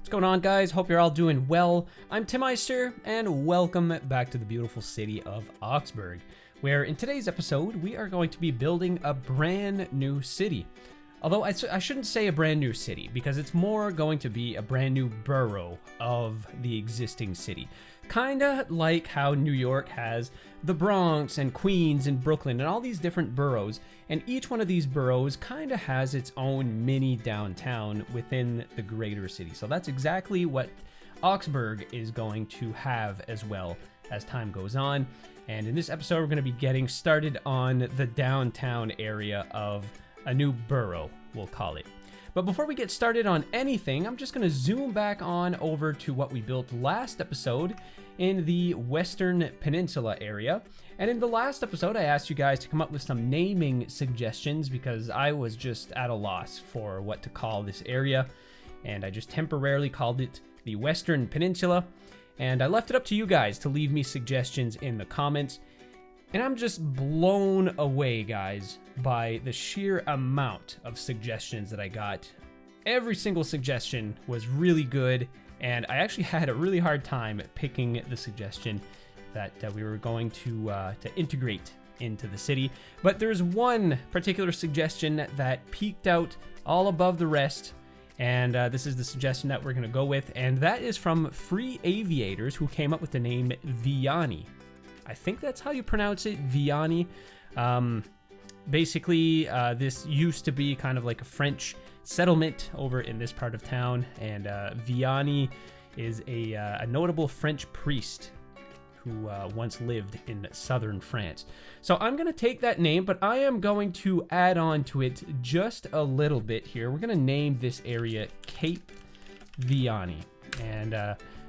What's going on, guys? Hope you're all doing well. I'm Tim Eister, and welcome back to the beautiful city of Oxbourg, where in today's episode, we are going to be building a brand new city. Although I shouldn't say a brand new city, because it's more going to be a brand new borough of the existing city. Kinda like how New York has the Bronx and Queens and Brooklyn and all these different boroughs, and each one of these boroughs kinda has its own mini downtown within the greater city. So that's exactly what Oxbourg is going to have as well as time goes on. And in this episode, we're going to be getting started on the downtown area of a new borough, we'll call it. But before we get started on anything, I'm just going to zoom back on over to what we built last episode in the Western Peninsula area. And in the last episode, I asked you guys to come up with some naming suggestions because I was just at a loss for what to call this area. And I just temporarily called it the Western Peninsula. And I left it up to you guys to leave me suggestions in the comments. And I'm just blown away, guys, by the sheer amount of suggestions that I got. Every single suggestion was really good, and I actually had a really hard time picking the suggestion that we were going to integrate into the city. But there's one particular suggestion that peaked out all above the rest, and this is the suggestion that we're going to go with, and that is from Free Aviators, who came up with the name Vianney. I think that's how you pronounce it, Vianney. Basically, this used to be kind of like a French settlement over in this part of town, and Vianney is a notable French priest who once lived in southern France. So I'm going to take that name, but I am going to add on to it just a little bit here. We're going to name this area Cape Vianney, and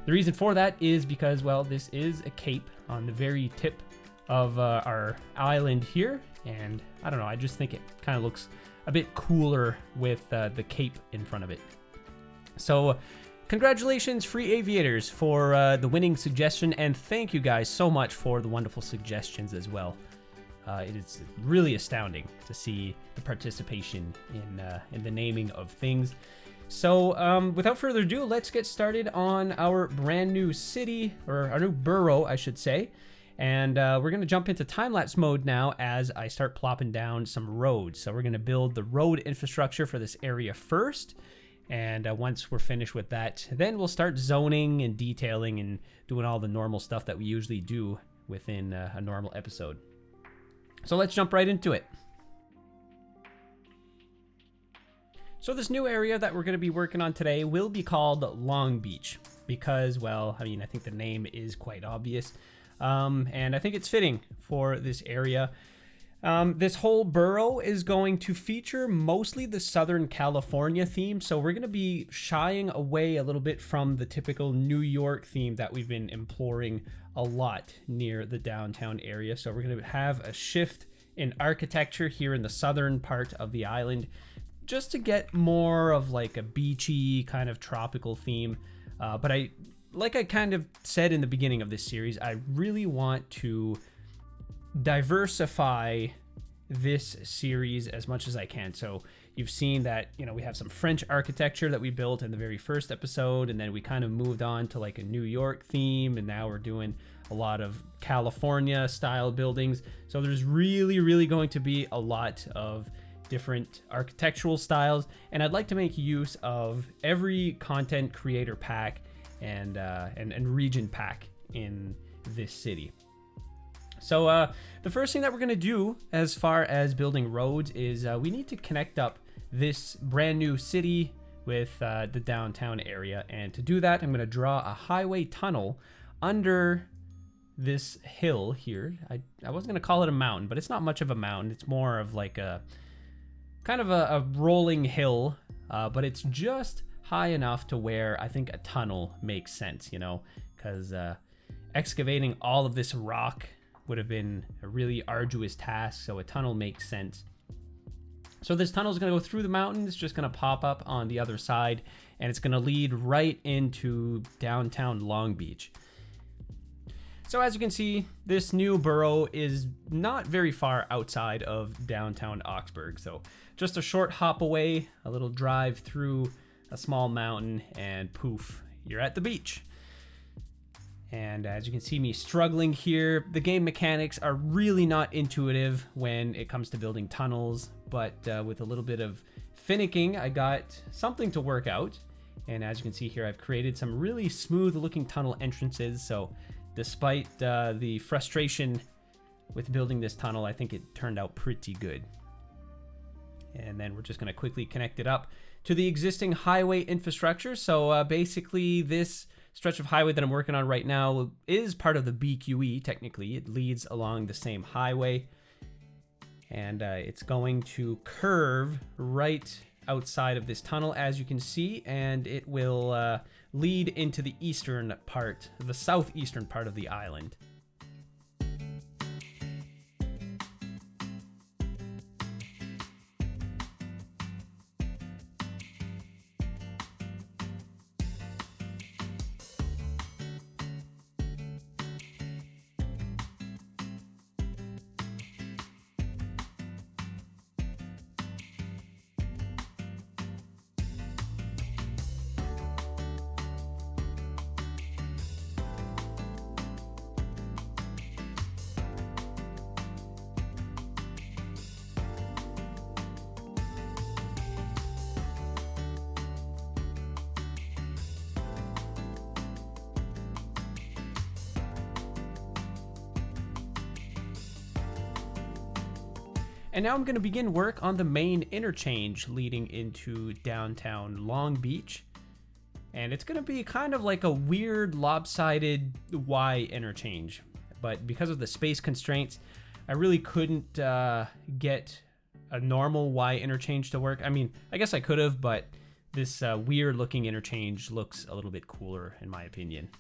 the reason for that is because, well, this is a cape on the very tip of our island here, and I don't know, I just think it kind of looks a bit cooler with the cape in front of it. So congratulations, Free Aviators, for the winning suggestion, and thank you guys so much for the wonderful suggestions as well. It is really astounding to see the participation in the naming of things. So without further ado, let's get started on our brand new city, or our new borough, I should say. And we're going to jump into time-lapse mode now as I start plopping down some roads. So we're going to build the road infrastructure for this area first. And once we're finished with that, then we'll start zoning and detailing and doing all the normal stuff that we usually do within a normal episode. So let's jump right into it. So this new area that we're going to be working on today will be called Long Beach because, well, I mean, I think the name is quite obvious. And I think it's fitting for this area. This whole borough is going to feature mostly the Southern California theme. So we're going to be shying away a little bit from the typical New York theme that we've been employing a lot near the downtown area. So we're going to have a shift in architecture here in the southern part of the island, just to get more of like a beachy kind of tropical theme. But like I kind of said in the beginning of this series, I really want to diversify this series as much as I can. So you've seen that, you know, we have some French architecture that we built in the very first episode, and then we kind of moved on to like a New York theme, and now we're doing a lot of California style buildings. So there's really going to be a lot of different architectural styles, and I'd like to make use of every content creator pack and region pack in this city. So the first thing that we're going to do as far as building roads is we need to connect up this brand new city with the downtown area, and to do that I'm going to draw a highway tunnel under this hill here. I wasn't going to call it a mountain, but it's not much of a mountain. It's more of like a kind of a rolling hill, but it's just high enough to where I think a tunnel makes sense, you know, because excavating all of this rock would have been a really arduous task, so a tunnel makes sense. So this tunnel is going to go through the mountain. It's just going to pop up on the other side, and it's going to lead right into downtown Long Beach. So as you can see, this new borough is not very far outside of downtown Oxbourg. So just a short hop away, a little drive through a small mountain, and poof, you're at the beach. And as you can see me struggling here, the game mechanics are really not intuitive when it comes to building tunnels, but with a little bit of finicking, I got something to work out. And as you can see here, I've created some really smooth looking tunnel entrances. So despite the frustration with building this tunnel, I think it turned out pretty good. And then we're just gonna quickly connect it up to the existing highway infrastructure. So basically this stretch of highway that I'm working on right now is part of the BQE. Technically, it leads along the same highway, and it's going to curve right outside of this tunnel, as you can see, and it will lead into the eastern part, the southeastern part of the island. And now I'm going to begin work on the main interchange leading into downtown Long Beach. And it's going to be kind of like a weird lopsided Y interchange. But because of the space constraints, I really couldn't get a normal Y interchange to work. I mean, I guess I could have, but this weird looking interchange looks a little bit cooler in my opinion.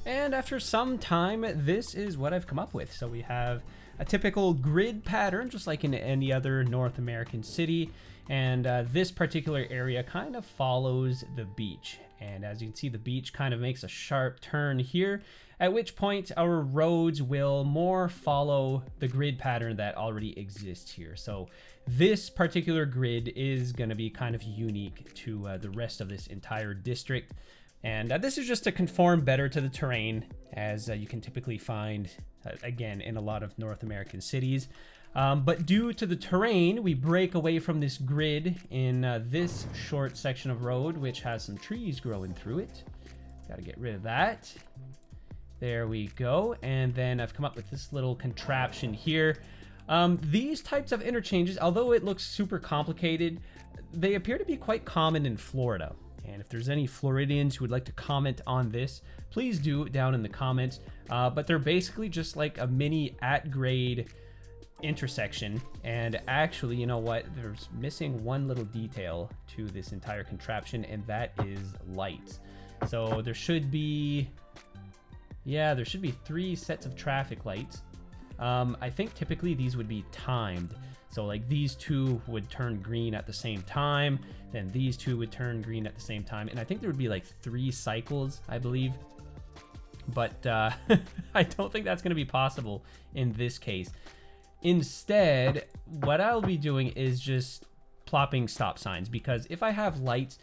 And after some time, this is what I've come up with. So we have a typical grid pattern, just like in any other North American city. And this particular area kind of follows the beach. And as you can see, the beach kind of makes a sharp turn here, at which point our roads will more follow the grid pattern that already exists here. So this particular grid is going to be kind of unique to the rest of this entire district. And this is just to conform better to the terrain, as you can typically find, again, in a lot of North American cities. But due to the terrain, we break away from this grid in this short section of road, which has some trees growing through it. Got to get rid of that. There we go. And then I've come up with this little contraption here. These types of interchanges, although it looks super complicated, they appear to be quite common in Florida. And if there's any Floridians who would like to comment on this, please do down in the comments. But they're basically just like a mini at-grade intersection. And actually, you know what? There's missing one little detail to this entire contraption, and that is lights. So there should be, yeah, there should be 3 sets of traffic lights. I think typically these would be timed. So like these 2 would turn green at the same time, then these 2 would turn green at the same time. And I think there would be like 3 cycles, I believe. but I don't think that's going to be possible in this case. Instead, what I'll be doing is just plopping stop signs, because if I have lights,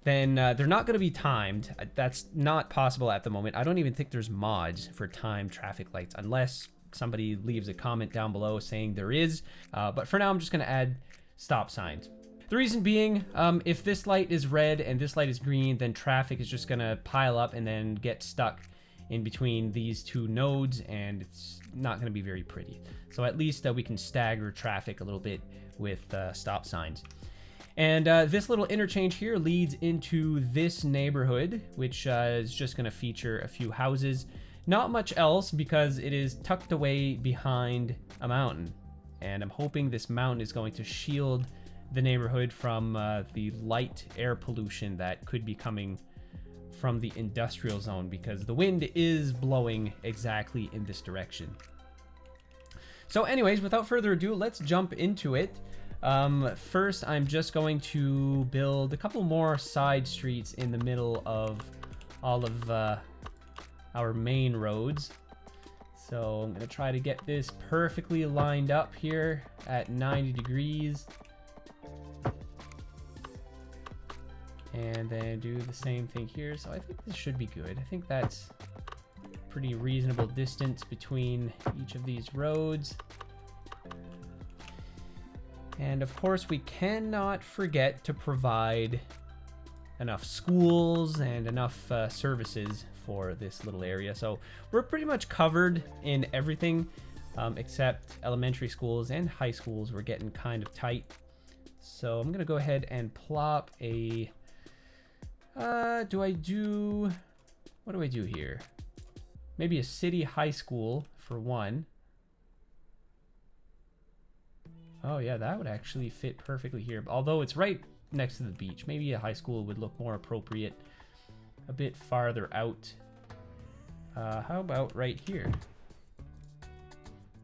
then they're not going to be timed. That's not possible at the moment. I don't even think there's mods for timed traffic lights, unless somebody leaves a comment down below saying there is. But for now, I'm just going to add stop signs. The reason being, if this light is red and this light is green, then traffic is just going to pile up and then get stuck in between these two nodes, and it's not going to be very pretty. So at least we can stagger traffic a little bit with stop signs. And this little interchange here leads into this neighborhood, which is just going to feature a few houses. Not much else, because it is tucked away behind a mountain. And I'm hoping this mountain is going to shield the neighborhood from the light air pollution that could be coming from the industrial zone, because the wind is blowing exactly in this direction. So anyways, without further ado, let's jump into it. First, I'm just going to build a couple more side streets in the middle of all of our main roads. So I'm going to try to get this perfectly lined up here at 90 degrees. And then do the same thing here. So I think this should be good. I think that's pretty reasonable distance between each of these roads. And of course, we cannot forget to provide enough schools and enough services for this little area. So we're pretty much covered in everything except elementary schools and high schools. We're getting kind of tight. So I'm gonna go ahead and plop a what do I do here? Maybe a city high school for one. Oh yeah, that would actually fit perfectly here. Although it's right next to the beach. Maybe a high school would look more appropriate a bit farther out. How about right here?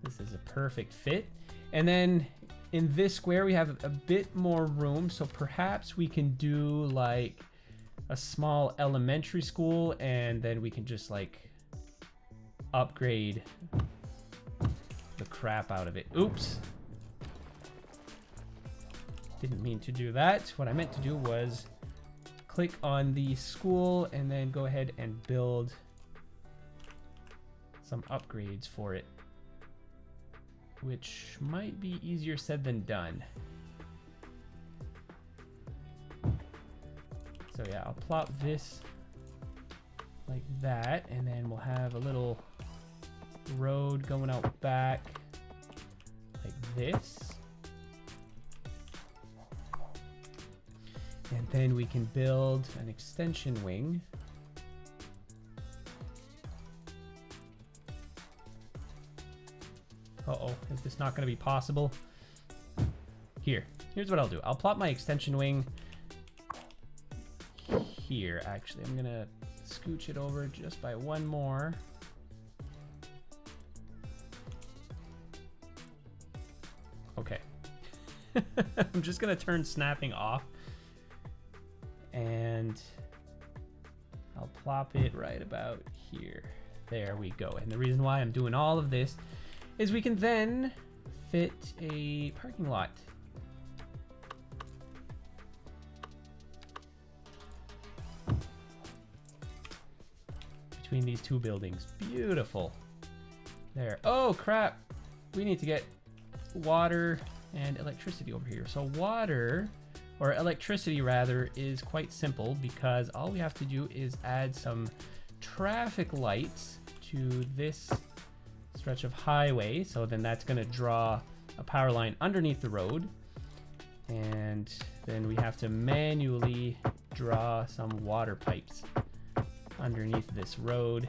This is a perfect fit. And then in this square, we have a bit more room. So perhaps we can do like a small elementary school, and then we can just like upgrade the crap out of it. Oops. Didn't mean to do that. What I meant to do was click on the school and then go ahead and build some upgrades for it, which might be easier said than done. So yeah, I'll plop this like that, and then we'll have a little road going out back like this. And then we can build an extension wing. Uh-oh, is this not going to be possible? Here's what I'll do. I'll plop my extension wing here. Actually, I'm going to scooch it over just by one more. Okay. I'm just going to turn snapping off. And I'll plop it right about here. There we go. And the reason why I'm doing all of this is we can then fit a parking lot. Between these two buildings. Beautiful. There. Oh, crap. We need to get water and electricity over here. So water, or electricity rather, is quite simple, because all we have to do is add some traffic lights to this stretch of highway. So then that's going to draw a power line underneath the road, and then we have to manually draw some water pipes underneath this road,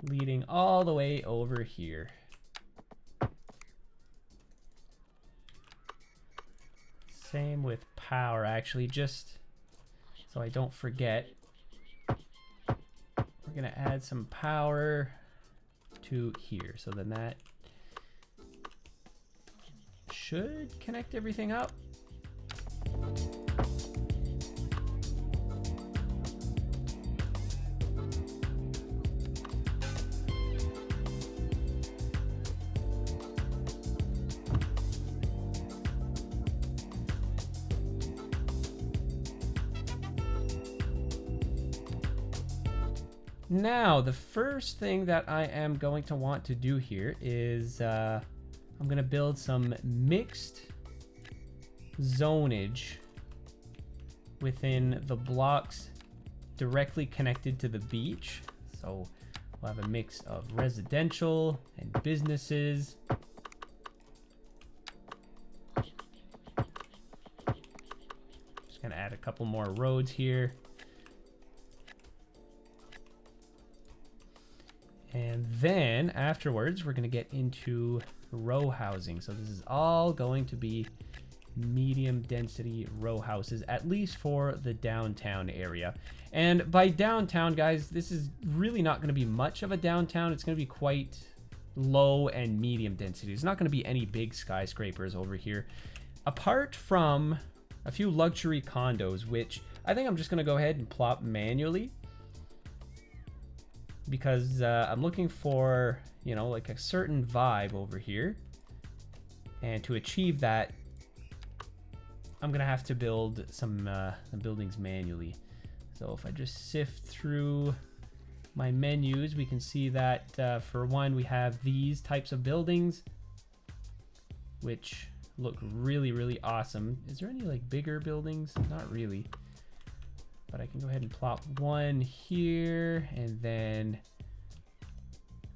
leading all the way over here. Same with power, actually, just so I don't forget. We're gonna add some power to here, so then that should connect everything up. Now, the first thing that I am going to want to do here is I'm going to build some mixed zonage within the blocks directly connected to the beach. So we'll have a mix of residential and businesses. Just going to add a couple more roads here. And then afterwards, we're going to get into row housing. So this is all going to be medium density row houses, at least for the downtown area. And by downtown, guys, this is really not going to be much of a downtown. It's going to be quite low and medium density. There's not going to be any big skyscrapers over here, apart from a few luxury condos, which I think I'm just going to go ahead and plop manually, because I'm looking for, you know, like a certain vibe over here. And to achieve that, I'm gonna have to build some buildings manually. So if I just sift through my menus, we can see that for one, we have these types of buildings, which look really, really awesome. Is there any like bigger buildings? Not really. But I can go ahead and plop one here, and then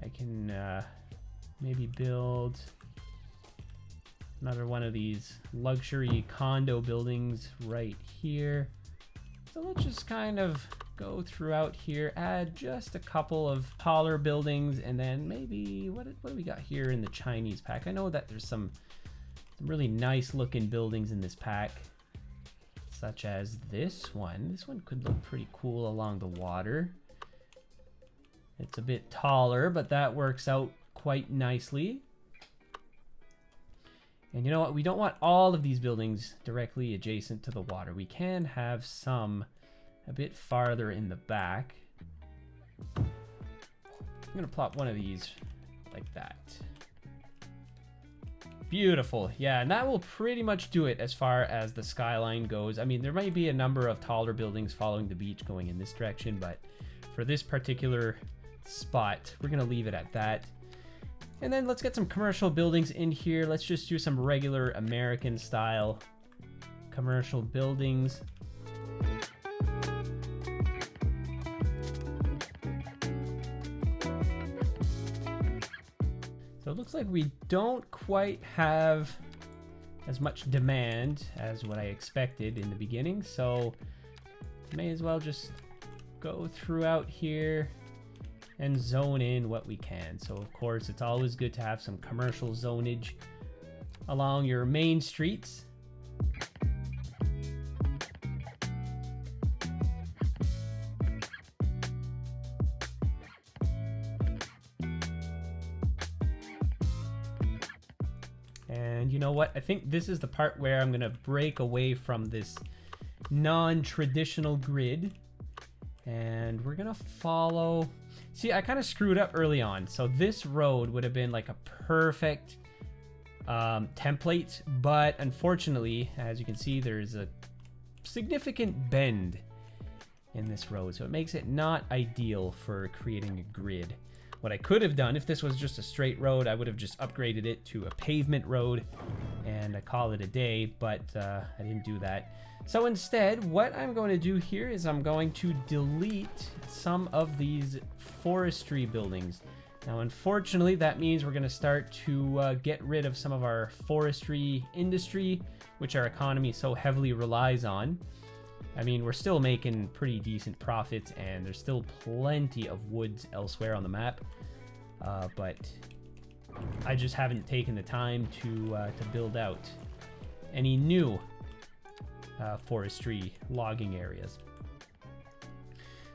I can maybe build another one of these luxury condo buildings right here. So let's just kind of go throughout here, add just a couple of taller buildings, and then maybe what do we got here in the Chinese pack? I know that there's some really nice looking buildings in this pack, such as this one. This one could look pretty cool along the water. It's a bit taller, but that works out quite nicely. And you know what? We don't want all of these buildings directly adjacent to the water. We can have some a bit farther in the back. I'm gonna plop one of these like that. Beautiful. Yeah, and that will pretty much do it as far as the skyline goes. I mean, there might be a number of taller buildings following the beach going in this direction, but for this particular spot, we're gonna leave it at that. And then let's get some commercial buildings in here. Let's just do some regular American style commercial buildings. So it looks like we don't quite have as much demand as what I expected in the beginning. So may as well just go throughout here and zone in what we can. So of course, it's always good to have some commercial zonage along your main streets. And you know what? I think this is the part where I'm gonna break away from this non-traditional grid, and we're gonna follow. See, I kind of screwed up early on. So this road would have been like a perfect template, but unfortunately, as you can see, there's a significant bend in this road. So it makes it not ideal for creating a grid. What I could have done, if this was just a straight road, I would have just upgraded it to a pavement road and I call it a day, but I didn't do that. So instead, what I'm going to do here is I'm going to delete some of these forestry buildings. Now, unfortunately, that means we're going to start to get rid of some of our forestry industry, which our economy so heavily relies on. I mean, we're still making pretty decent profits, and there's still plenty of woods elsewhere on the map. But I just haven't taken the time to build out any new forestry logging areas.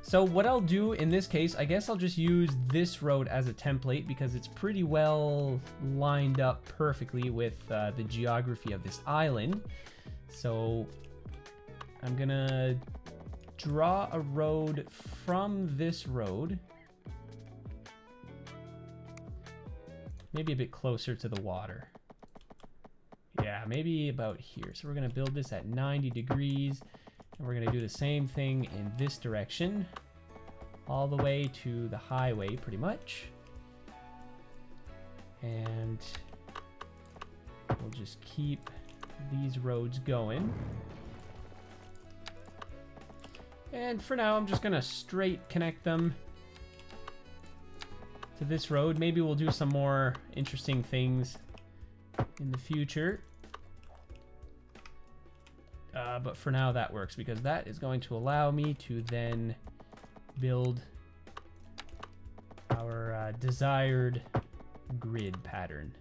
So what I'll do in this case, I guess I'll just use this road as a template because it's pretty well lined up perfectly with the geography of this island. So I'm gonna draw a road from this road, maybe a bit closer to the water. Yeah, maybe about here. So we're gonna build this at 90 degrees, and we're gonna do the same thing in this direction. all the way to the highway pretty much. And we'll just keep these roads going. And for now, I'm just gonna straight connect them to this road. Maybe we'll do some more interesting things in the future. But for now, that works because that is going to allow me to then build our desired grid pattern.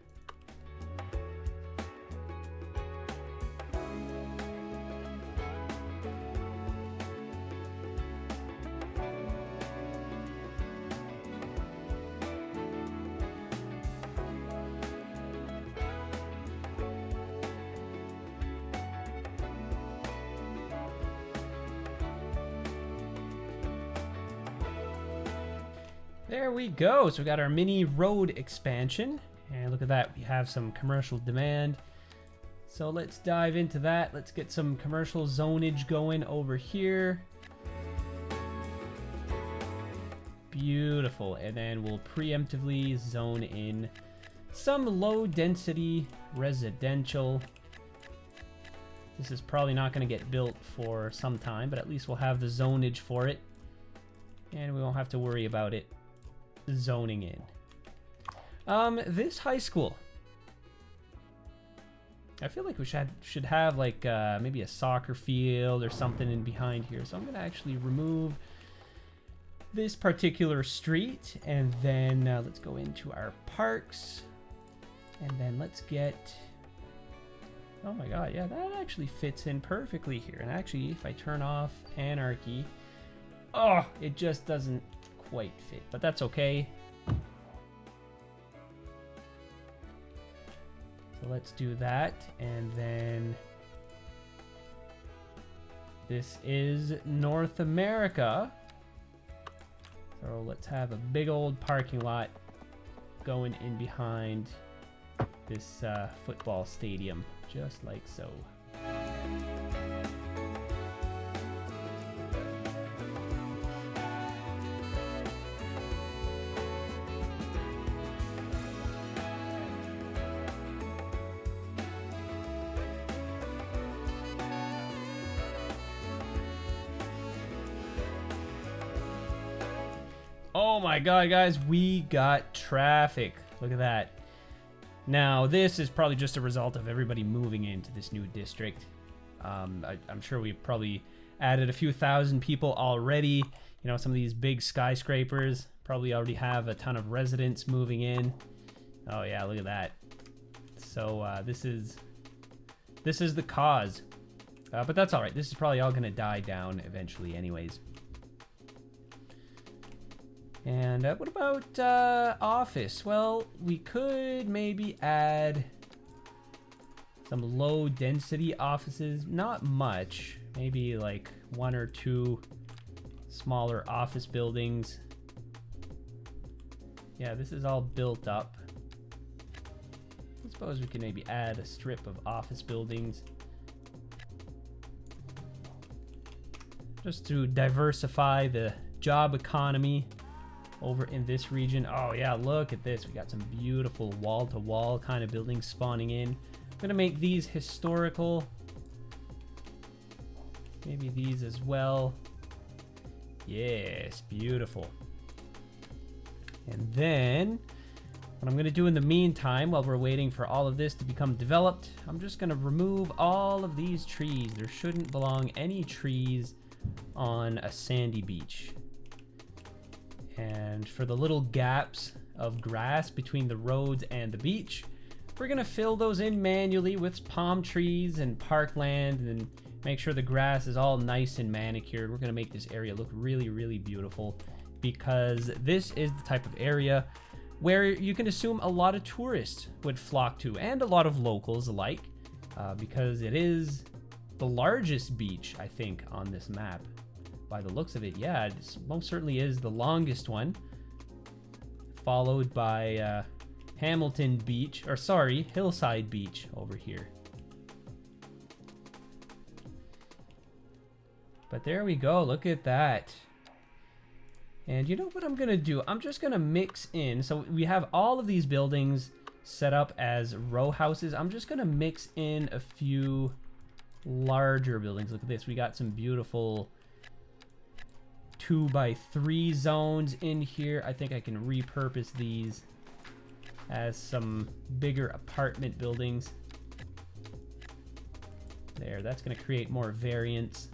There we go. So we got our mini road expansion. And look at that. We have some commercial demand. So let's dive into that. Let's get some commercial zonage going over here. Beautiful. And then we'll preemptively zone in some low density residential. This is probably not going to get built for some time, but at least we'll have the zonage for it. And we won't have to worry about it zoning in. This high school, I feel like we should have like maybe a soccer field or something in behind here. So I'm gonna actually remove this particular street, and then let's go into our parks, and then let's get, oh my god, yeah, that actually fits in perfectly here. And actually, if I turn off anarchy, oh, it just doesn't quite fit, but that's okay. So let's do that, and then this is North America. So let's have a big old parking lot going in behind this football stadium, just like so. Oh my god, guys, we got traffic. Look at that. Now, this is probably just a result of everybody moving into this new district. I'm sure we probably added a few thousand people already. You know, some of these big skyscrapers probably already have a ton of residents moving in. Oh yeah, look at that. So this is the cause. But that's all right. This is probably all gonna die down eventually anyways. And what about office? Well, we could maybe add some low density offices. Not much. Maybe like 1 or 2 smaller office buildings. Yeah, this is all built up. I suppose we can maybe add a strip of office buildings, just to diversify the job economy over in this region. Oh yeah, look at this. We got some beautiful wall-to-wall kind of buildings spawning in. I'm gonna make these historical. Maybe these as well. Yes, beautiful. And then what I'm gonna do in the meantime, while we're waiting for all of this to become developed, I'm just gonna remove all of these trees. There shouldn't belong any trees on a sandy beach. And for the little gaps of grass between the roads and the beach, we're gonna fill those in manually with palm trees and parkland, and make sure the grass is all nice and manicured. We're gonna make this area look really, really beautiful, because this is the type of area where you can assume a lot of tourists would flock to, and a lot of locals alike, because it is the largest beach, I think, on this map. By the looks of it, yeah, it most certainly is the longest one, followed by Hamilton Beach, or sorry, Hillside Beach over here. But there we go, look at that. And you know what I'm gonna do? I'm just gonna mix in. So we have all of these buildings set up as row houses. I'm just gonna mix in a few larger buildings. Look at this. We got some beautiful 2x3 zones in here. I think I can repurpose these as some bigger apartment buildings. There, that's gonna create more variance.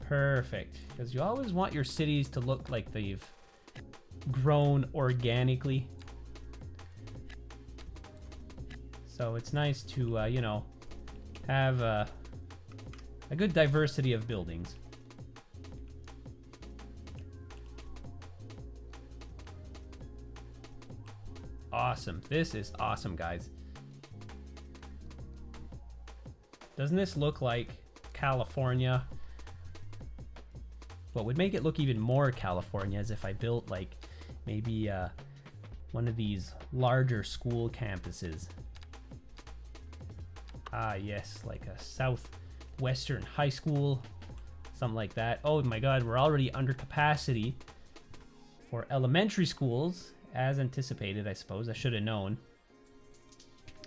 Perfect, because you always want your cities to look like they've grown organically. So it's nice to, you know, have a good diversity of buildings. Awesome. This is awesome, guys. Doesn't this look like California? What would make it look even more California is if I built like maybe one of these larger school campuses. Ah, yes, like a southwestern high school, something like that. Oh my God, we're already under capacity for elementary schools, as anticipated, I suppose. I should have known.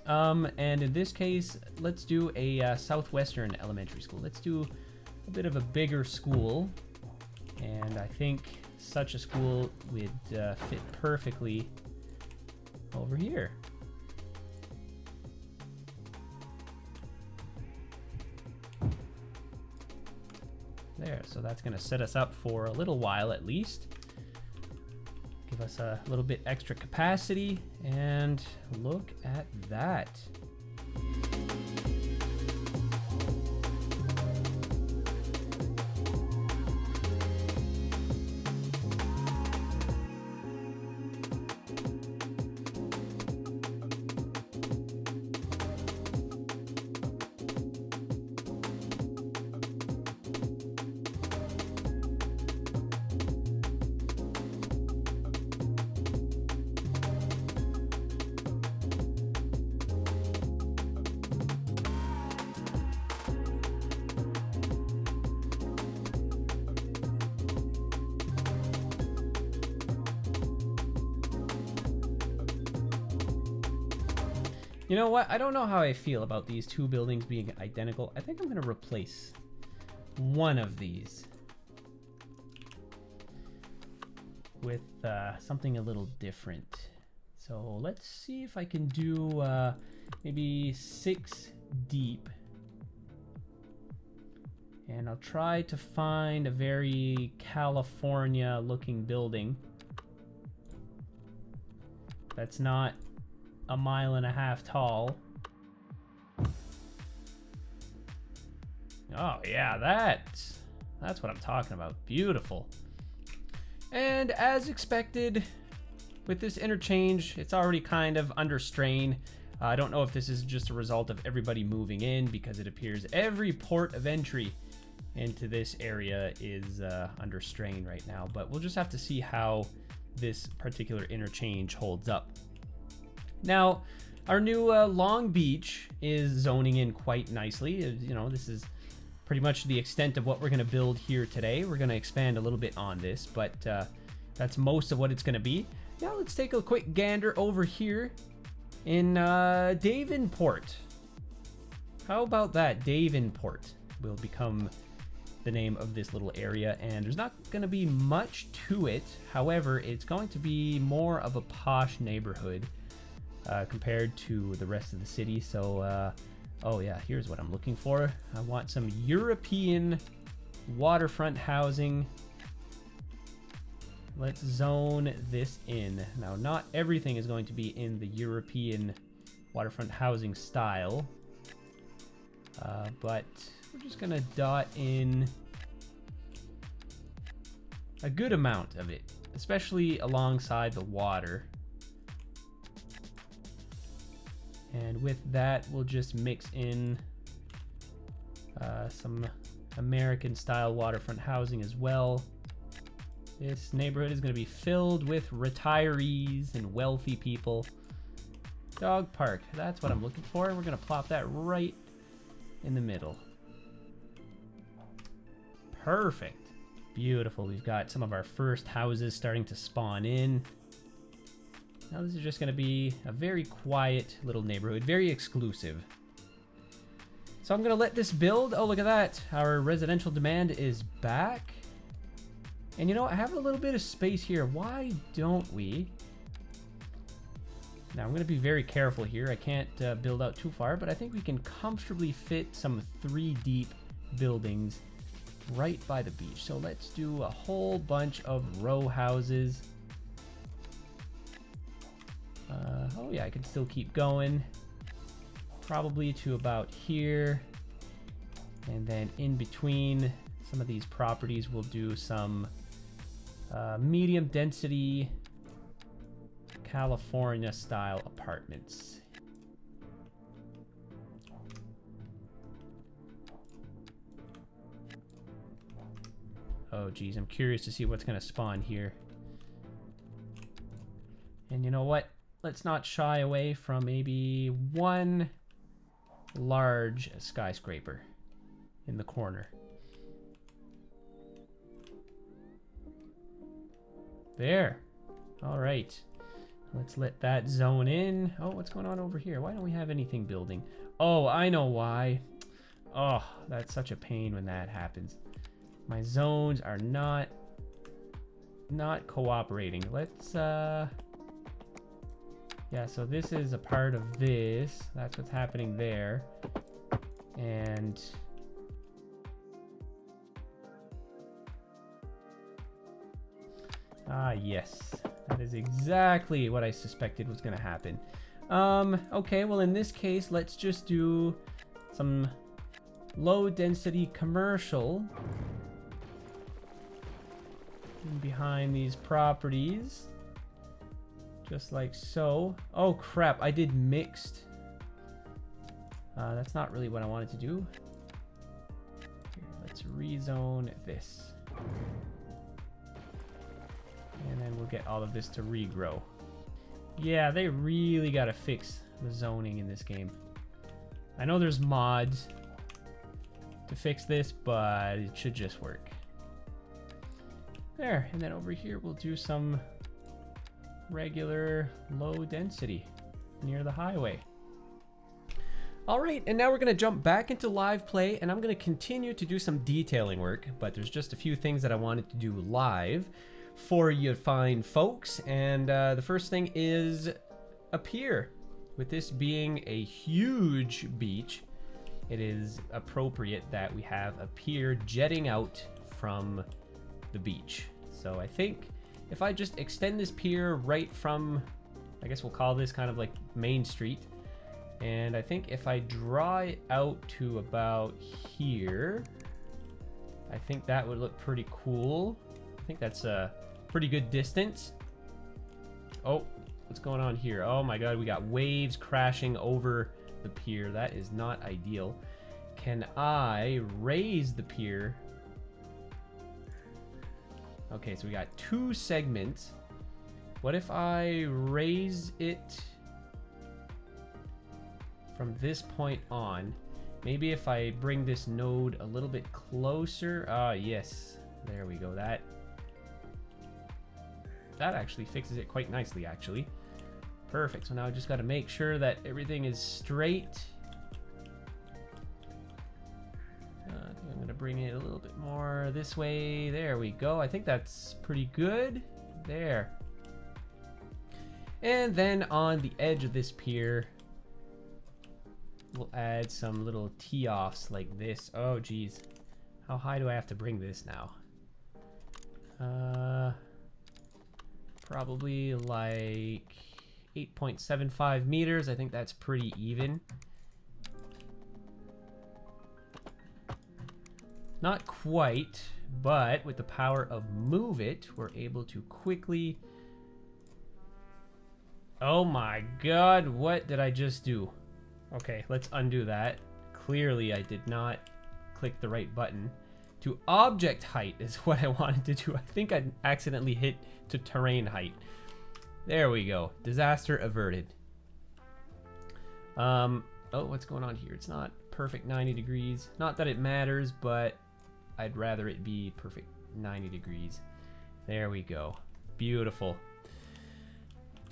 And in this case, let's do a southwestern elementary school. Let's do a bit of a bigger school. And I think such a school would fit perfectly over here. There, so that's going to set us up for a little while at least. Give us a little bit extra capacity, and look at that. You know what? I don't know how I feel about these two buildings being identical. I think I'm going to replace one of these with something a little different. So let's see if I can do maybe 6 deep. And I'll try to find a very California looking building that's not a 1.5 miles tall. Oh yeah, that's what I'm talking about. Beautiful. And as expected, with this interchange, it's already kind of under strain. I don't know if this is just a result of everybody moving in, because it appears every port of entry into this area is under strain right now. But we'll just have to see how this particular interchange holds up. Now, our new Long Beach is zoning in quite nicely. You know, this is pretty much the extent of what we're going to build here today. We're going to expand a little bit on this, but that's most of what it's going to be. Now, let's take a quick gander over here in Davenport. How about that? Davenport will become the name of this little area, and there's not going to be much to it. However, it's going to be more of a posh neighborhood compared to the rest of the city. So, oh yeah, here's what I'm looking for. I want some European waterfront housing. Let's zone this in. Now, not everything is going to be in the European waterfront housing style, but we're just gonna dot in a good amount of it, especially alongside the water. And with that, we'll just mix in some American style waterfront housing as well. This neighborhood is going to be filled with retirees and wealthy people. Dog park, that's what I'm looking for. We're going to plop that right in the middle. Perfect. Beautiful. We've got some of our first houses starting to spawn in. Now this is just going to be a very quiet little neighborhood, very exclusive. So I'm going to let this build. Oh, look at that. Our residential demand is back. And you know, I have a little bit of space here. Why don't we? Now I'm going to be very careful here. I can't build out too far, but I think we can comfortably fit some 3 deep buildings right by the beach. So let's do a whole bunch of row houses. Oh yeah, I can still keep going. Probably to about here. And then in between some of these properties, we'll do some medium density California style apartments. Oh geez, I'm curious to see what's going to spawn here. And you know what? Let's not shy away from maybe one large skyscraper in the corner. There. All right. Let's let that zone in. Oh, what's going on over here? Why don't we have anything building? Oh, I know why. Oh, that's such a pain when that happens. My zones are not cooperating. Let's yeah, so this is a part of this. That's what's happening there. And yes. That is exactly what I suspected was going to happen. Okay, well in this case, let's just do some low density commercial behind these properties. Just like so. Oh crap, I did mixed. That's not really what I wanted to do. Here, let's rezone this. And then we'll get all of this to regrow. Yeah, they really got to fix the zoning in this game. I know there's mods to fix this, but it should just work. There, and then over here we'll do some regular low density near the highway. All right, and now we're gonna jump back into live play, and I'm gonna continue to do some detailing work, but there's just a few things that I wanted to do live for you fine folks. And the first thing is a pier. With this being a huge beach, it is appropriate that we have a pier jetting out from the beach. So I think if I just extend this pier right from, I guess we'll call this kind of like Main Street, and I think if I draw it out to about here, I think that would look pretty cool. I think that's a pretty good distance. Oh, what's going on here? Oh my god, we got waves crashing over the pier. That is not ideal. Can I raise the pier? Okay, so we got 2 segments. What if I raise it from this point on? Maybe if I bring this node a little bit closer. Yes, there we go. That actually fixes it quite nicely, actually. Perfect. So now I just got to make sure that everything is straight. I think I'm going to bring it a little bit more this way. There we go. I think that's pretty good. There. And then on the edge of this pier, we'll add some little tee-offs like this. Oh, geez. How high do I have to bring this now? Probably like 8.75 meters. I think that's pretty even. Not quite, but with the power of Move It, we're able to quickly... Oh my god, what did I just do? Okay, let's undo that. Clearly I did not click the right button To object height is what I wanted to do. I think I accidentally hit to terrain height. There we go. Disaster averted. Oh, what's going on here? It's not perfect 90 degrees. Not that it matters, but I'd rather it be perfect 90 degrees. There we go. Beautiful.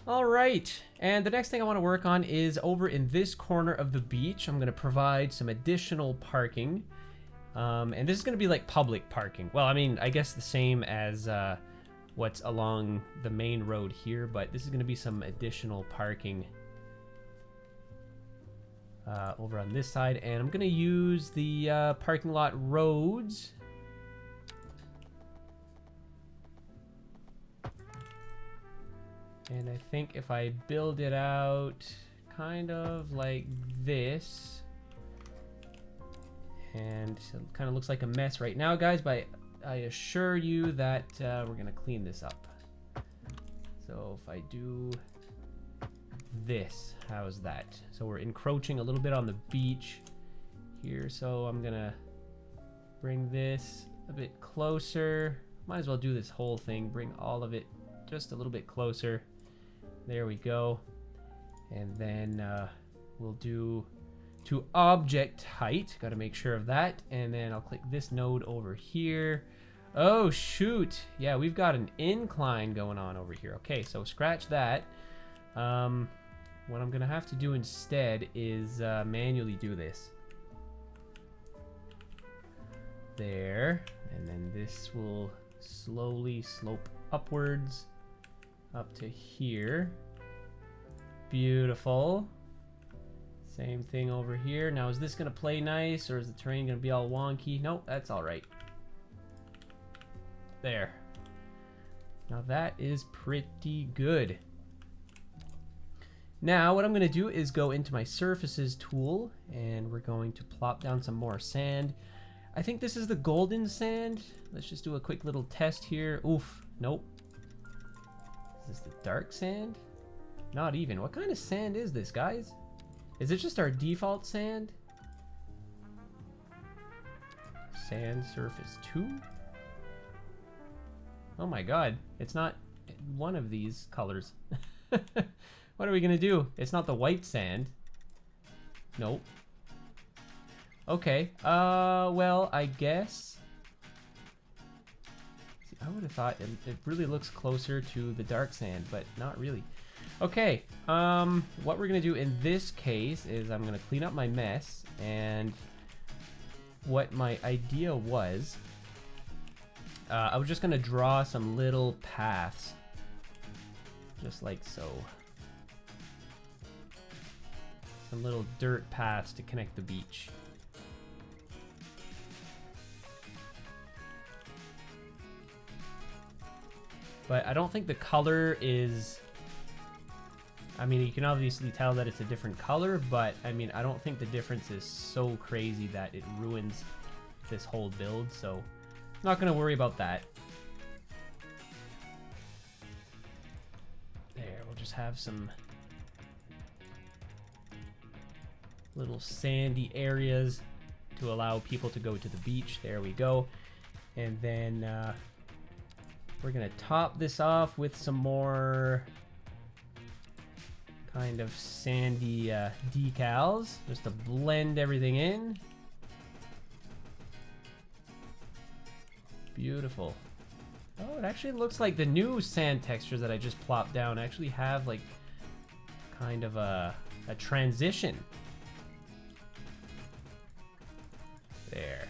All right, and the next thing I want to work on is over in this corner of the beach. I'm going to provide some additional parking. And this is going to be like public parking. Well, I mean, I guess the same as what's along the main road here, but this is going to be some additional parking over on this side. And I'm going to use the parking lot roads. And I think if I build it out kind of like this, and it kind of looks like a mess right now, guys, but I assure you that we're going to clean this up. So if I do this, how's that? So we're encroaching a little bit on the beach here, so I'm going to bring this a bit closer. Might as well do this whole thing, bring all of it just a little bit closer. There we go. And then we'll do to object height. Got to make sure of that. And then I'll click this node over here. Oh, shoot. Yeah, we've got an incline going on over here. Okay, so scratch that. What I'm going to have to do instead is manually do this. There. And then this will slowly slope upwards up to here. Beautiful. Same thing over here. Now, is this going to play nice, or is the terrain going to be all wonky? Nope, that's all right. There. Now, that is pretty good. Now, what I'm going to do is go into my surfaces tool, and we're going to plop down some more sand. I think this is the golden sand. Let's just do a quick little test here. Oof. Nope. Is this the dark sand? Not even. What kind of sand is this, guys? Is it just our default sand? Sand surface 2? Oh my god. It's not one of these colors. What are we gonna do? It's not the white sand. Nope. Okay. Well, I guess... I would have thought it really looks closer to the dark sand, but not really. Okay, what we're gonna do in this case is I'm gonna clean up my mess, and what my idea was, I was just gonna draw some little paths, just like so. Some little dirt paths to connect the beach. But I don't think the color is... I mean, you can obviously tell that it's a different color, but I mean, I don't think the difference is so crazy that it ruins this whole build, so I'm not going to worry about that. There, we'll just have some little sandy areas to allow people to go to the beach. There we go. And then we're going to top this off with some more kind of sandy decals, just to blend everything in. Beautiful. Oh, it actually looks like the new sand textures that I just plopped down actually have like kind of a transition. There.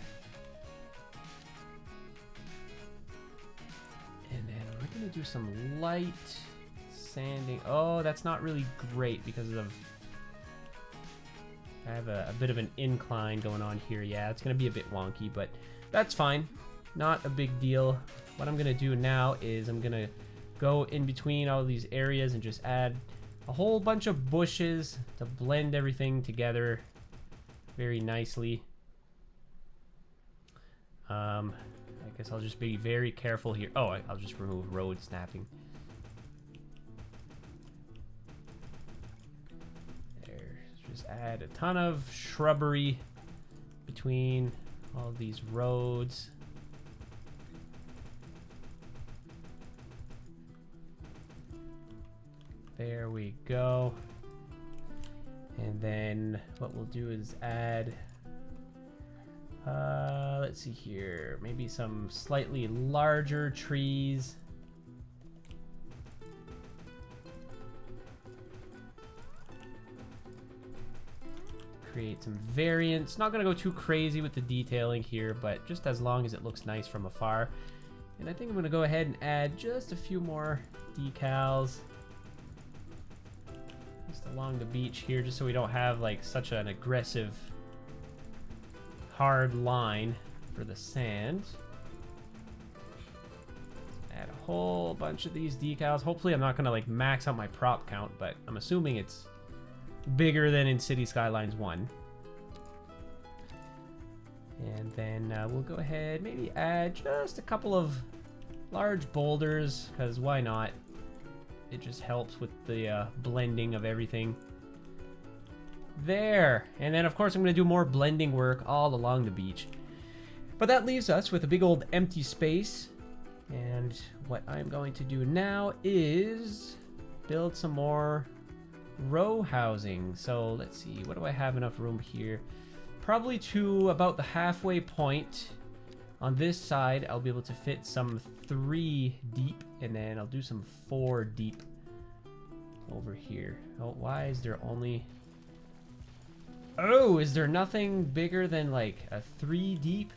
And then we're gonna do some light sanding. Oh, that's not really great because of... I have a bit of an incline going on here. Yeah, it's going to be a bit wonky, but that's fine. Not a big deal. What I'm going to do now is I'm going to go in between all these areas and just add a whole bunch of bushes to blend everything together very nicely. I guess I'll just be very careful here. Oh, I'll just remove road snapping. Just add a ton of shrubbery between all these roads. There we go. And then what we'll do is add, let's see here, maybe some slightly larger trees. Create some variants. Not gonna go too crazy with the detailing here, but just as long as it looks nice from afar. And I think I'm gonna go ahead and add just a few more decals just along the beach here, just so we don't have like such an aggressive hard line for the sand. Add a whole bunch of these decals. Hopefully I'm not gonna like max out my prop count, but I'm assuming it's bigger than in City Skylines 1. And then we'll go ahead, maybe add just a couple of large boulders, because why not? It just helps with the blending of everything. There. And then of course I'm going to do more blending work all along the beach. But that leaves us with a big old empty space. And what I'm going to do now is build some more row housing. So let's see, what do I have enough room here? Probably to about the halfway point. On this side I'll be able to fit some 3 deep, and then I'll do some 4 deep over here. Oh, why is there only, oh, is there nothing bigger than like a 3 deep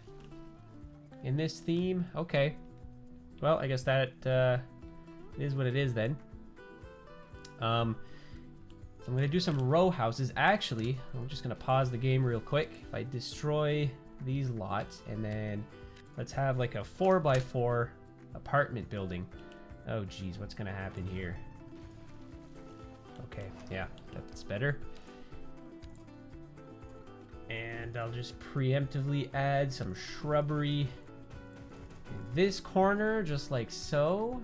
in this theme? Okay, well, I guess that is what it is then. So I'm going to do some row houses. Actually, I'm just going to pause the game real quick. If I destroy these lots, and then let's have like a 4x4 apartment building. Oh geez, what's going to happen here? Okay, yeah, that's better. And I'll just preemptively add some shrubbery in this corner, just like so.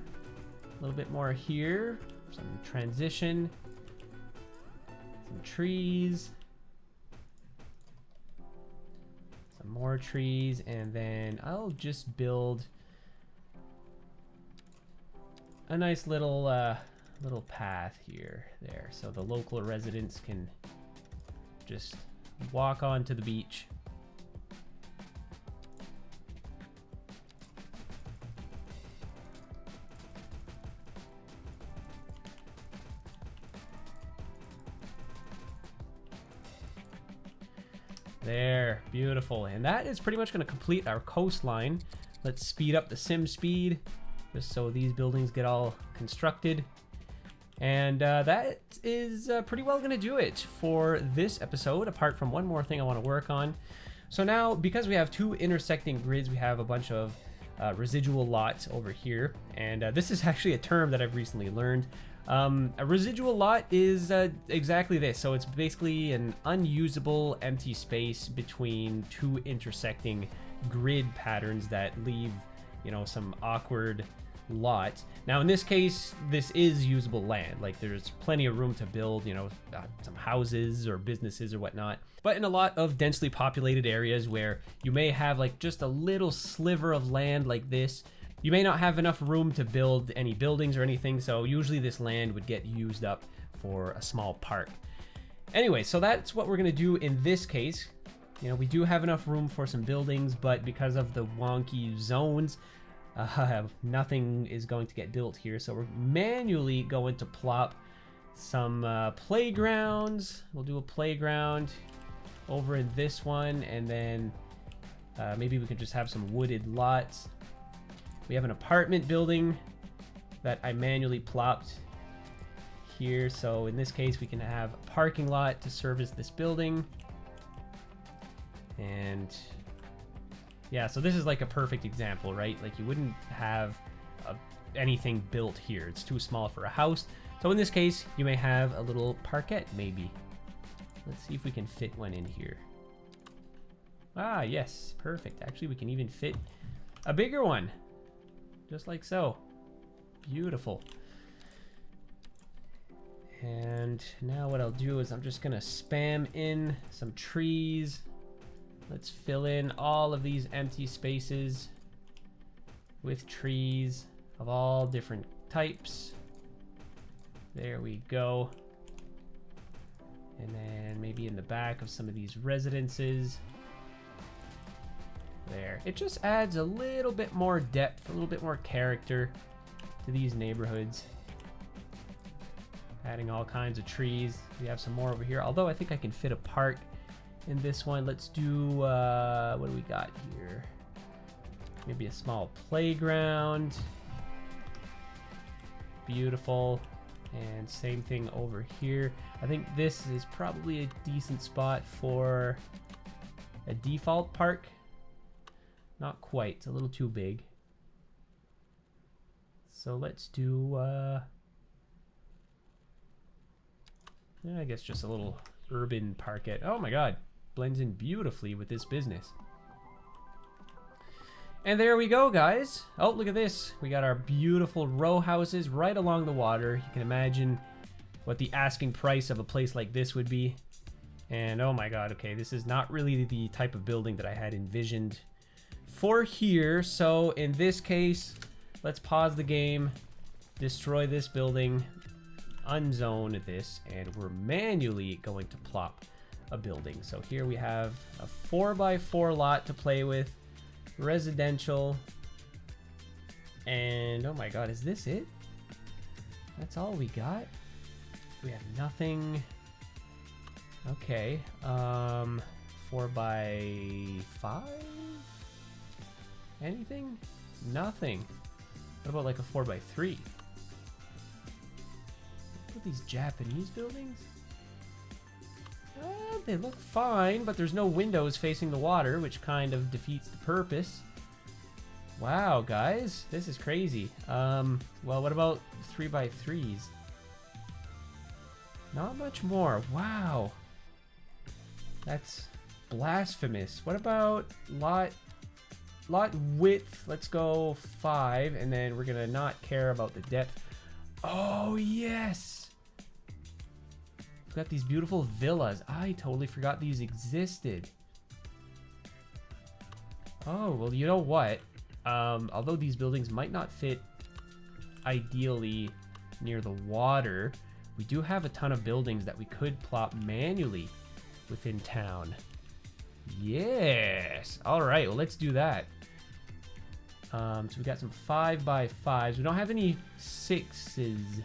A little bit more here, some transition. Some trees, some more trees, and then I'll just build a nice little little path here, there, so the local residents can just walk onto the beach. There, beautiful. And that is pretty much going to complete our coastline. Let's speed up the sim speed just so these buildings get all constructed. And that is pretty well going to do it for this episode, apart from one more thing I want to work on. So now, because we have 2 intersecting grids, we have a bunch of residual lots over here. And this is actually a term that I've recently learned. A residual lot is exactly this. So it's basically an unusable empty space between 2 intersecting grid patterns that leave, you know, some awkward lot. Now in this case, this is usable land. Like there's plenty of room to build, you know, some houses or businesses or whatnot. But in a lot of densely populated areas where you may have like just a little sliver of land like this, you may not have enough room to build any buildings or anything, so usually this land would get used up for a small park. Anyway, so that's what we're going to do in this case. You know, we do have enough room for some buildings, but because of the wonky zones, nothing is going to get built here. So we're manually going to plop some playgrounds. We'll do a playground over in this one, and then maybe we could just have some wooded lots. We have an apartment building that I manually plopped here. So in this case, we can have a parking lot to service this building. And yeah, so this is like a perfect example, right? Like you wouldn't have anything built here. It's too small for a house. So in this case, you may have a little parquet maybe. Let's see if we can fit one in here. Ah, yes, perfect. Actually, we can even fit a bigger one. Just like so. Beautiful. And now what I'll do is I'm just gonna spam in some trees. Let's fill in all of these empty spaces with trees of all different types. There we go. And then maybe in the back of some of these residences. There. It just adds a little bit more depth, a little bit more character to these neighborhoods. Adding all kinds of trees. We have some more over here, although I think I can fit a park in this one. Let's do, what do we got here? Maybe a small playground. Beautiful. And same thing over here. I think this is probably a decent spot for a default park. Not quite, it's a little too big. So let's do, I guess just a little urban parkette. Oh my god, blends in beautifully with this business. And there we go, guys. Oh, look at this. We got our beautiful row houses right along the water. You can imagine what the asking price of a place like this would be. And oh my god, okay, this is not really the type of building that I had envisioned for here. So in this case, let's pause the game, destroy this building, unzone this, and we're manually going to plop a building. So here we have a 4x4 lot to play with. Residential, and oh my god, is this it? That's all we got? We have nothing. Okay, 4x5? Anything? Nothing. What about like a 4x3? What are these Japanese buildings? They look fine, but there's no windows facing the water, which kind of defeats the purpose. Wow, guys, this is crazy. Well, what about 3x3s? Not much more. Wow. That's blasphemous. What about lot width? Let's go 5, and then we're gonna not care about the depth. Oh, yes! We've got these beautiful villas. I totally forgot these existed. Oh, well, you know what? Although these buildings might not fit ideally near the water, we do have a ton of buildings that we could plop manually within town. Yes! All right, well, let's do that. So we got some 5x5s. We don't have any 6s,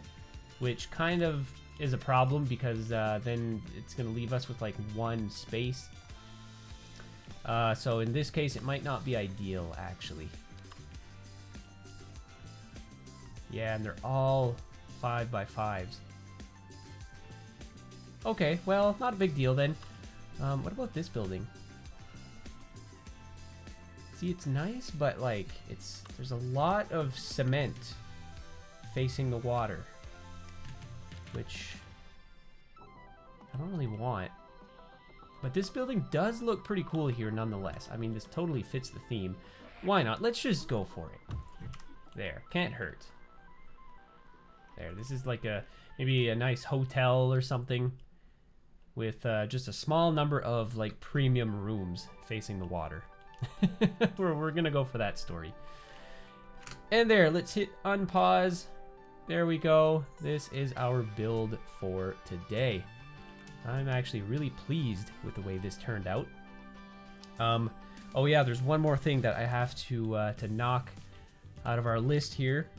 which kind of is a problem because then it's going to leave us with like one space. So in this case, it might not be ideal, actually. Yeah, and they're all 5x5s. Okay, well, not a big deal then. What about this building? See, it's nice, but like there's a lot of cement facing the water, which I don't really want. But this building does look pretty cool here nonetheless. I mean, this totally fits the theme. Why not? Let's just go for it. There, can't hurt. There, this is like maybe a nice hotel or something with just a small number of like premium rooms facing the water. we're gonna go for that story. And there, let's hit unpause. There we go. This is our build for today. I'm actually really pleased with the way this turned out. Oh yeah, there's one more thing that I have to knock out of our list here.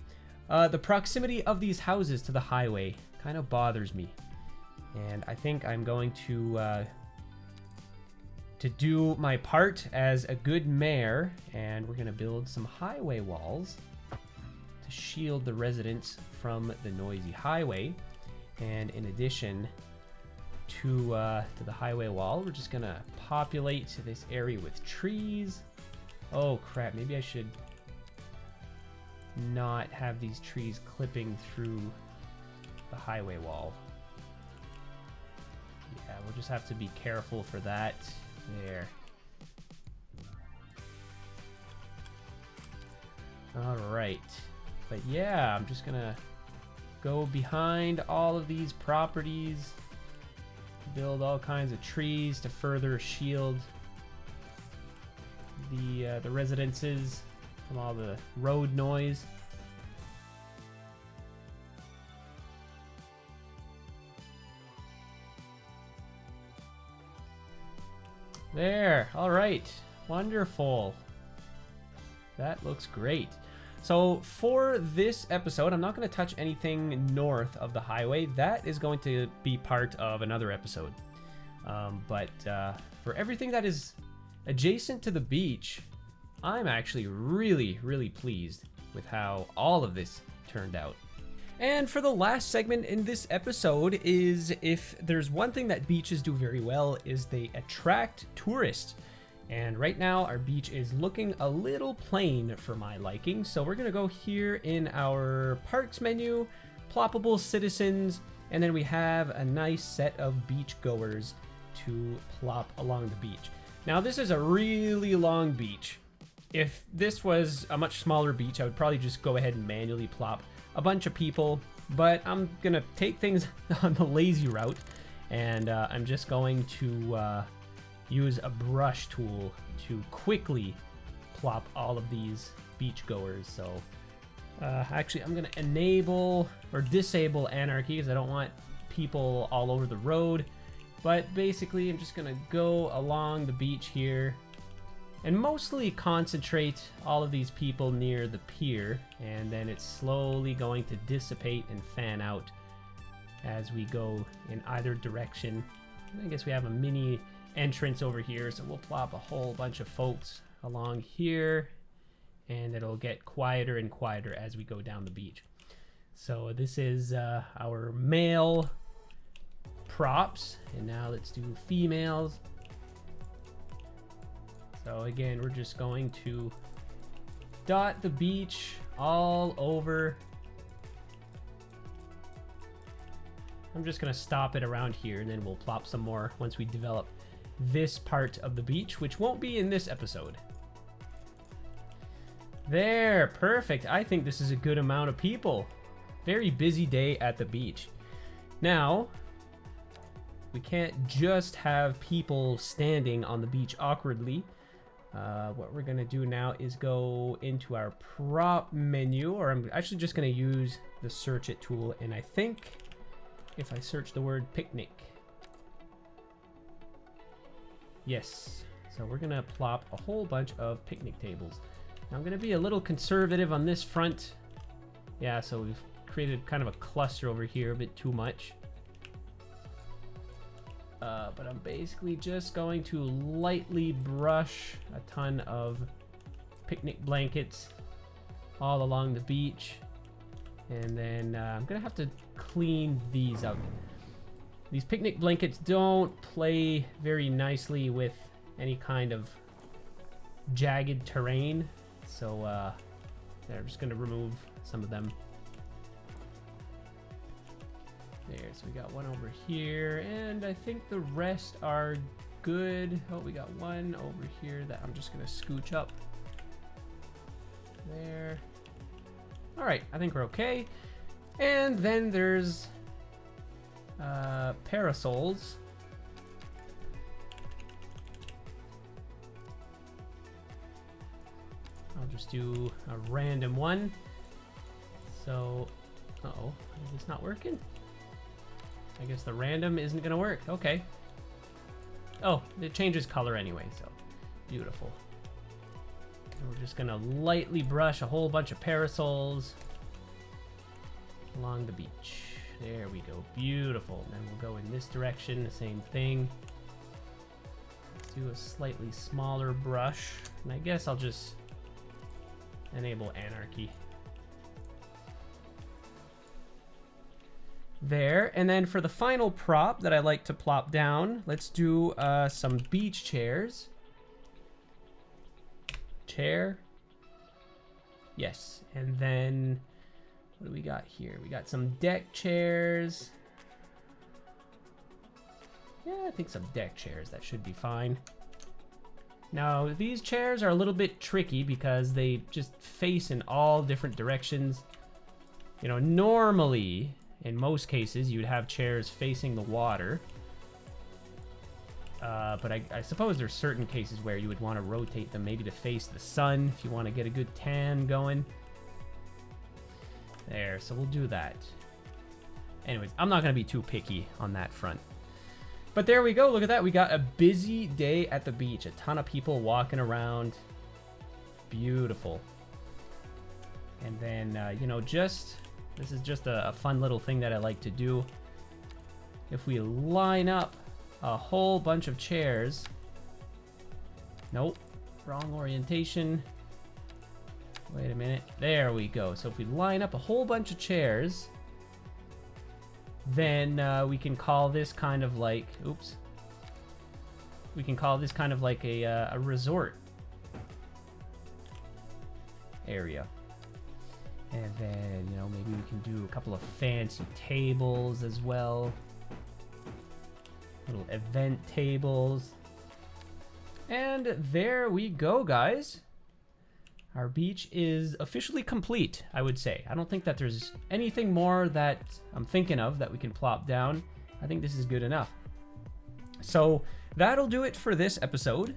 The proximity of these houses to the highway kind of bothers me, and I think I'm going to do my part as a good mayor, and we're gonna build some highway walls to shield the residents from the noisy highway. And in addition to the highway wall, we're just gonna populate this area with trees. Oh crap, maybe I should not have these trees clipping through the highway wall. Yeah, we'll just have to be careful for that. There. All right. But yeah, I'm just gonna go behind all of these properties, build all kinds of trees to further shield the residences from all the road noise. There. All right. Wonderful. That looks great. So for this episode, I'm not going to touch anything north of the highway. That is going to be part of another episode. But for everything that is adjacent to the beach, I'm actually really, really pleased with how all of this turned out. And for the last segment in this episode is, if there's one thing that beaches do very well, is they attract tourists. And right now our beach is looking a little plain for my liking. So we're gonna go here in our parks menu, ploppable citizens, and then we have a nice set of beach goers to plop along the beach. Now this is a really long beach. If this was a much smaller beach, I would probably just go ahead and manually plop a bunch of people, but I'm gonna take things on the lazy route, and I'm just going to use a brush tool to quickly plop all of these beach goers. So actually I'm gonna enable or disable anarchy because I don't want people all over the road, but basically I'm just gonna go along the beach here and mostly concentrate all of these people near the pier, and then it's slowly going to dissipate and fan out as we go in either direction. I guess we have a mini entrance over here, so we'll plop a whole bunch of folks along here, and it'll get quieter and quieter as we go down the beach. So this is our male props, and now let's do females. So again, we're just going to dot the beach all over. I'm just gonna stop it around here, and then we'll plop some more once we develop this part of the beach, which won't be in this episode. There, perfect. I think this is a good amount of people. Very busy day at the beach. Now, we can't just have people standing on the beach awkwardly. What we're gonna do now is go into our prop menu, or I'm actually just gonna use the search it tool, and I think if I search the word picnic, yes, so we're gonna plop a whole bunch of picnic tables. Now I'm gonna be a little conservative on this front. Yeah, so we've created kind of a cluster over here, a bit too much. But I'm basically just going to lightly brush a ton of picnic blankets all along the beach. And then I'm gonna have to clean these up. These picnic blankets don't play very nicely with any kind of jagged terrain. So I'm just gonna remove some of them. There, so we got one over here, and I think the rest are good. Oh, we got one over here that I'm just gonna scooch up. There. All right, I think we're okay. And then there's parasols. I'll just do a random one. So, uh-oh, is this not working? I guess the random isn't gonna work. Okay. Oh, it changes color anyway, so beautiful. And we're just gonna lightly brush a whole bunch of parasols along the beach. There we go, beautiful. And then we'll go in this direction, the same thing. Let's do a slightly smaller brush, and I guess I'll just enable anarchy. There, and then for the final prop that I like to plop down, let's do some beach chairs. Chair. Yes, and then what do we got here? We got some deck chairs. Yeah, I think some deck chairs, that should be fine. Now, these chairs are a little bit tricky because they just face in all different directions. You know, normally, in most cases, you'd have chairs facing the water. But I suppose there's certain cases where you would want to rotate them, maybe to face the sun if you want to get a good tan going. There, so we'll do that. Anyways, I'm not going to be too picky on that front. But there we go. Look at that. We got a busy day at the beach. A ton of people walking around. Beautiful. And then, you know, this is just a fun little thing that I like to do. If we line up a whole bunch of chairs. Nope. Wrong orientation. Wait a minute. There we go. So if we line up a whole bunch of chairs, then we can call this kind of like, oops. We can call this kind of like a resort area. And then, you know, maybe we can do a couple of fancy tables as well. Little event tables. And there we go, guys. Our beach is officially complete, I would say. I don't think that there's anything more that I'm thinking of that we can plop down. I think this is good enough. So that'll do it for this episode.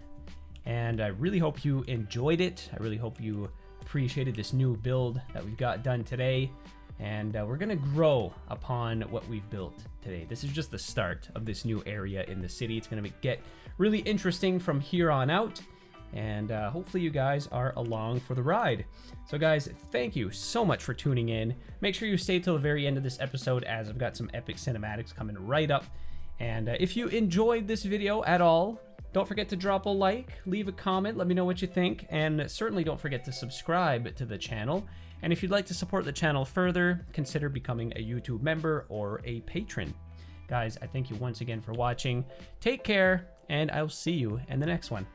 And I really hope you enjoyed it. I really hope you appreciated this new build that we've got done today. And we're gonna grow upon what we've built today. This is just the start of this new area in the city. It's gonna get really interesting from here on out. And hopefully you guys are along for the ride. So guys, thank you so much for tuning in. Make sure you stay till the very end of this episode, as I've got some epic cinematics coming right up. And if you enjoyed this video at all, don't forget to drop a like, leave a comment, let me know what you think, and certainly don't forget to subscribe to the channel. And if you'd like to support the channel further, consider becoming a YouTube member or a patron. Guys, I thank you once again for watching. Take care, and I'll see you in the next one.